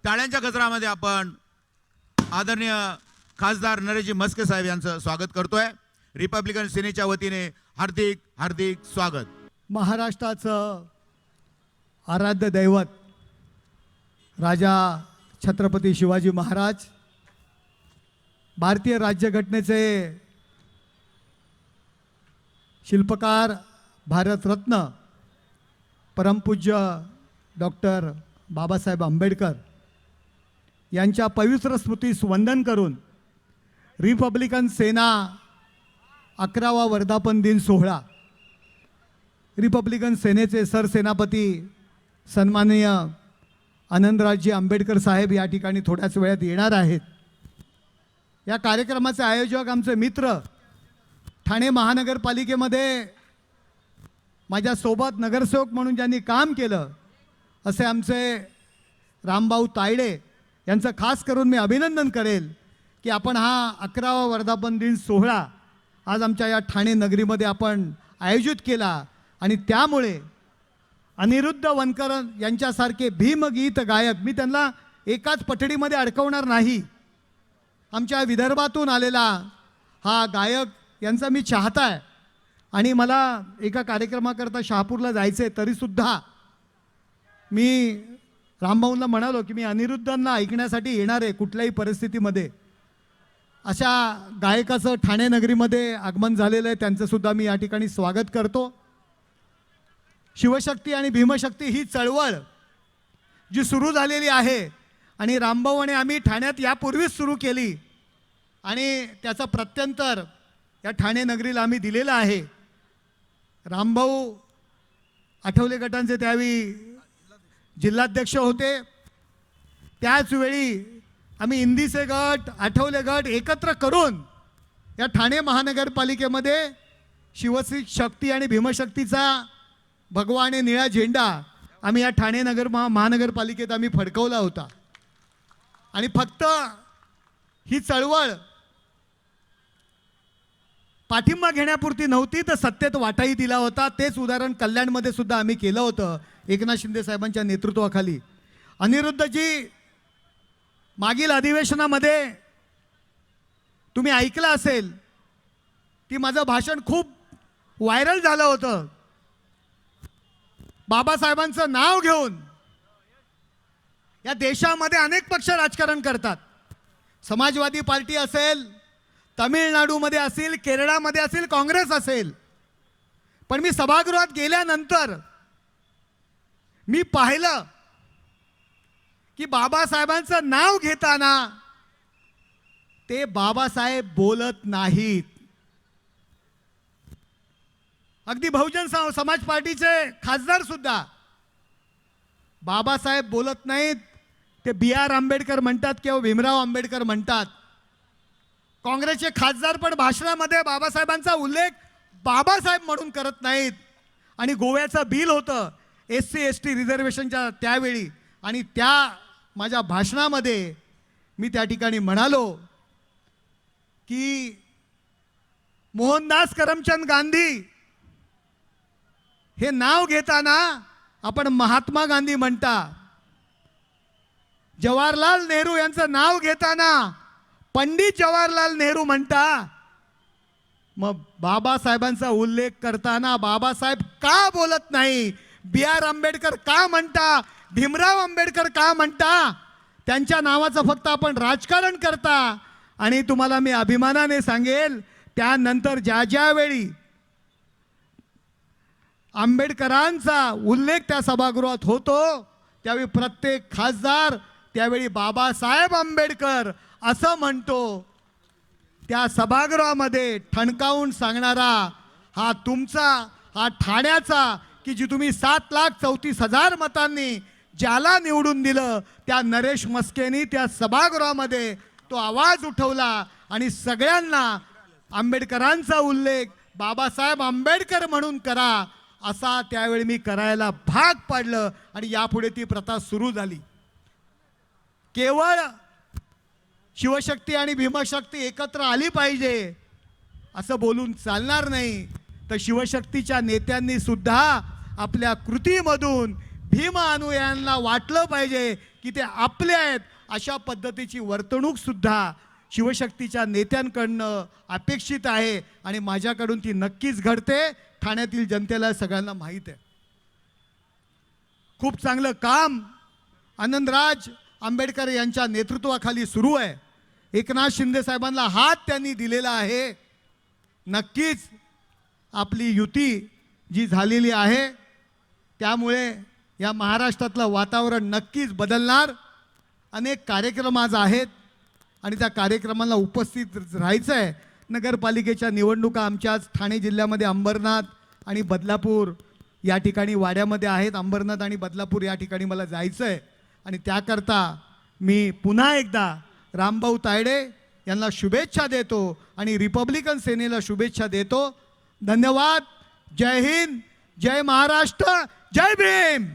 टाळ्यांच्या गजरामध्ये आपण आदरणीय खासदार नरेशजी म्हस्के साहेब यांचं स्वागत करतोय। रिपब्लिकन सेनेच्या वतीने हार्दिक हार्दिक स्वागत। महाराष्ट्राचं आराध्य दैवत राजा छत्रपती शिवाजी महाराज, भारतीय राज्यघटनेचे शिल्पकार, भारतरत्न परमपूज्य डॉक्टर बाबासाहेब आंबेडकर यांच्या पवित्र स्मृतीस वंदन करून रिपब्लिकन सेना 11वा वर्धापन दिन सोहळा, रिपब्लिकन सेनेचे सरसेनापती सन्माननीय आनंदरावजी आंबेडकर साहेब या ठिकाणी थोड्याच वेळात येणार आहेत। या कार्यक्रमाचे आयोजक आमचे मित्र, ठाणे महानगरपालिकेमध्ये माझ्यासोबत नगरसेवक म्हणून ज्यांनी काम केलं असे आमचे रामभाऊ तायडे यांचं खास करून मी अभिनंदन करेल की आपण हा 11वा वर्धापन दिन सोहळा आज आमच्या या ठाणे नगरीमध्ये आपण आयोजित केला आणि त्यामुळे अनिरुद्ध वनकर यांच्यासारखे भीमगीत गायक, मी त्यांना एकाच पठडीमध्ये अडकवणार नाही, आमच्या विदर्भातून आलेला हा गायक यांचा मी चाहता आहे आणि मला एका कार्यक्रमाकरता शहापूरला जायचं आहे, तरीसुद्धा मी रामभाऊंना म्हणालो की मी अनिरुद्धांना ऐकण्यासाठी येणार आहे कुठल्याही परिस्थितीमध्ये। अशा गायकाचं ठाणे नगरीमध्ये आगमन झालेलं आहे, त्यांचंसुद्धा मी या ठिकाणी स्वागत करतो। शिवशक्ती आणि भीमशक्ती ही चळवळ जी सुरू झालेली आहे आणि रामभाऊ आणि आम्ही ठाण्यात यापूर्वीच सुरू केली आणि त्याचं प्रत्यंतर या ठाणे नगरीला आम्ही दिलेलं आहे। रामभाऊ आठवले गटांचे त्यावेळी जिल्हाध्यक्ष होते, त्याचवेळी आम्ही इंदीचे गट, आठवले गट एकत्र करून या ठाणे महानगरपालिकेमध्ये शिवशक्ती आणि भीमशक्तीचा भगवा आणि निळा झेंडा आम्ही या ठाणे महानगरपालिकेत आम्ही फडकवला होता आणि फक्त ही चळवळ पाठिंबा घेण्यापुरती नव्हती तर सत्तेत वाटाही दिला होता। तेच उदाहरण कल्याणमध्ये सुद्धा आम्ही केलं होतं एकनाथ शिंदे साहेबांच्या नेतृत्वाखाली। अनिरुद्धजी, मागील अधिवेशनामध्ये तुम्ही ऐकलं असेल की माझं भाषण खूप व्हायरल झालं होतं। बाबासाहेबांचं नाव घेऊन या देशामध्ये अनेक पक्ष राजकारण करतात, समाजवादी पार्टी असेल, तमिळनाडूमध्ये असेल, केरळामध्ये असेल, काँग्रेस असेल, पण मी सभागृहात गेल्यानंतर मी पाहिलं की बाबासाहेबांचं नाव घेताना ते बाबासाहेब बोलत नाहीत। अगदी बहुजन समाज पार्टीचे खासदार सुद्धा बाबासाहेब बोलत नाहीत, ते BR आंबेडकर म्हणतात किंवा भीमराव आंबेडकर म्हणतात। काँग्रेसचे खासदार पण भाषणामध्ये बाबासाहेबांचा उल्लेख बाबासाहेब म्हणून करत नाहीत। आणि गोव्याचं बिल होतं SC ST रिझर्वेशनच्या त्यावेळी, आणि त्या माझ्या भाषणामध्ये मी त्या ठिकाणी म्हणालो की मोहनदास करमचंद गांधी हे नाव घेताना आपण महात्मा गांधी म्हणता, जवाहरलाल नेहरू यांचं नाव घेताना पंडित जवाहरलाल नेहरू म्हणता, मग बाबासाहेबांचा उल्लेख करताना बाबासाहेब का बोलत नाही? BR आंबेडकर का म्हणता? भीमराव आंबेडकर का म्हणता? त्यांच्या नावाचं फक्त आपण राजकारण करता। आणि तुम्हाला मी अभिमानाने सांगेल, त्यानंतर ज्या ज्यावेळी आंबेडकरांचा उल्लेख त्या सभागृहात होतो त्यावेळी प्रत्येक खासदार त्यावेळी बाबासाहेब आंबेडकर असं म्हणतो। त्या सभागृहामध्ये ठणकावून सांगणारा हा तुमचा, हा ठाण्याचा, की जी तुम्ही 7,34,000 मतांनी ज्याला निवडून दिलं त्या नरेश म्हस्केनी त्या सभागृहामध्ये तो आवाज उठवला आणि सगळ्यांना आंबेडकरांचा उल्लेख बाबासाहेब आंबेडकर म्हणून करा असा त्यावेळी मी करायला भाग पाडलं आणि यापुढे ती प्रथा सुरू झाली। केवळ शिवशक्ती आणि भीमशक्ती एकत्र आली पाहिजे असं बोलून चालणार नाही, तर शिवशक्तीच्या नेत्यांनी सुद्धा आपल्या कृतीमधून भीम अनुयायांना वाटलं पाहिजे की ते आपले आहेत, अशा पद्धतीची वर्तणूक सुद्धा शिवशक्तीच्या नेत्यांकडनं अपेक्षित आहे आणि माझ्याकडून ती नक्कीच घडते. ठाण्यातील जनतेला सगळ्यांना माहीत आहे. खूप चांगलं काम आनंदराज आंबेडकर यांच्या नेतृत्वाखाली सुरू आहे. एकनाथ शिंदे साहेबांना हात त्यांनी दिलेला आहे. नक्कीच आपली युती जी झालेली आहे त्यामुळे या महाराष्ट्रातलं वातावरण नक्कीच बदलणार. अनेक कार्यक्रम आज आहेत आणि त्या कार्यक्रमाला उपस्थित राहायचं आहे. नगरपालिकेच्या निवडणुका आमच्या आज ठाणे जिल्ह्यामध्ये अंबरनाथ आणि बदलापूर या ठिकाणी वाड्यामध्ये आहेत. अंबरनाथ आणि बदलापूर या ठिकाणी मला जायचं आहे आणि त्याकरता मी पुन्हा एकदा रामभाऊ तायडे यांना शुभेच्छा देतो आणि रिपब्लिकन सेनेला शुभेच्छा देतो. धन्यवाद. जय हिंद, जय महाराष्ट्र, जय भीम.